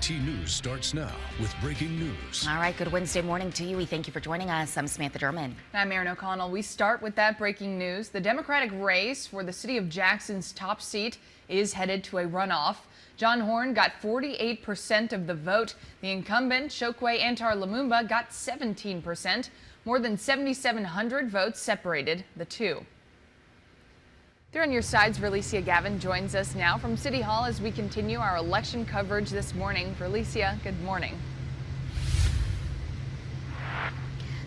WIT News starts now with breaking news. All right, good Wednesday morning to you. We thank you for joining us. I'm Samantha Derman. And I'm Erin O'Connell. We start with that breaking news. The Democratic race for the city of Jackson's top seat is headed to a runoff. John Horn got 48% of the vote. The incumbent, Chokwe Antar Lumumba, got 17%. More than 7,700 votes separated the two. There on your sides, Relicia Gavin joins us now from City Hall as we continue our election coverage this morning. Relicia, good morning.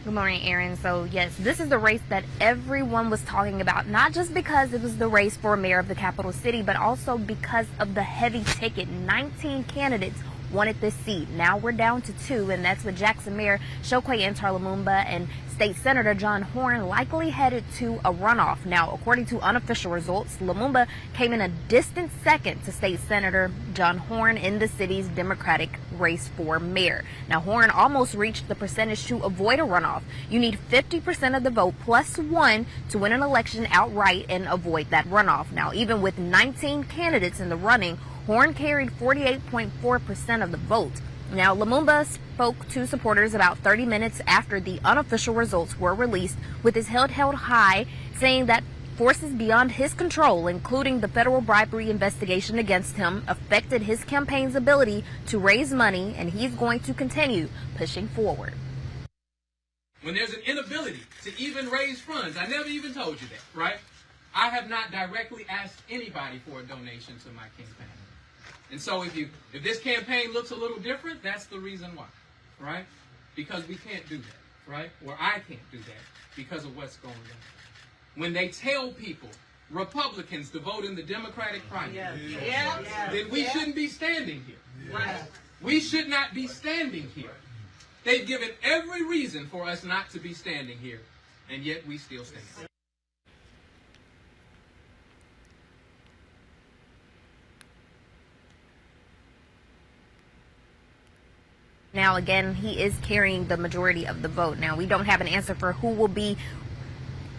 Good morning, Erin. So yes, this is the race that everyone was talking about, not just because it was the race for mayor of the capital city, but also because of the heavy ticket. 19 candidates wanted this seat. Now we're down to 2, and that's with Jackson Mayor Chokwe Antar Lumumba and State Senator John Horn likely headed to a runoff. Now, according to unofficial results, Lumumba came in a distant second to State Senator John Horn in the city's Democratic race for mayor. Now, Horn almost reached the percentage to avoid a runoff. You need 50% of the vote plus 1 to win an election outright and avoid that runoff. Now, even with 19 candidates in the running, Horn carried 48.4% of the vote. Now, Lumumba spoke to supporters about 30 minutes after the unofficial results were released, with his head held high, saying that forces beyond his control, including the federal bribery investigation against him, affected his campaign's ability to raise money, and he's going to continue pushing forward. When there's an inability to even raise funds, I never even told you that, right? I have not directly asked anybody for a donation to my campaign. And so if this campaign looks a little different, that's the reason why, right? Because we can't do that, right? Or I can't do that because of what's going on. When they tell people, Republicans, to vote in the Democratic primary, then we shouldn't be standing here. Right? We should not be standing here. They've given every reason for us not to be standing here, and yet we still stand. Now, again, he is carrying the majority of the vote. Now, we don't have an answer for who will be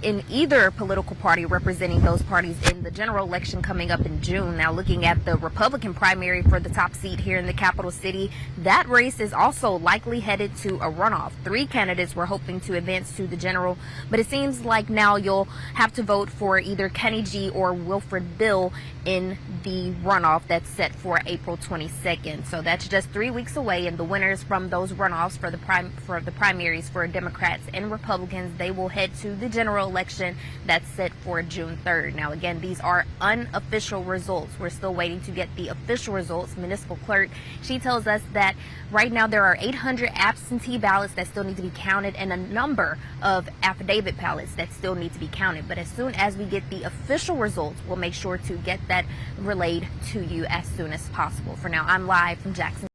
in either political party representing those parties in the general election coming up in June. Now, looking at the Republican primary for the top seat here in the capital city, that race is also likely headed to a runoff. 3 candidates were hoping to advance to the general, but it seems like now you'll have to vote for either Kenny G or Wilfred Bill in the runoff that's set for April 22nd. So that's just 3 weeks away, and the winners from those runoffs for the primaries for Democrats and Republicans, they will head to the general election that's set for June 3rd. Now, again, these are unofficial results. We're still waiting to get the official results. Municipal clerk, she tells us that right now there are 800 absentee ballots that still need to be counted and a number of affidavit ballots that still need to be counted. But as soon as we get the official results, we'll make sure to get that relayed to you as soon as possible. For now, I'm live from Jackson.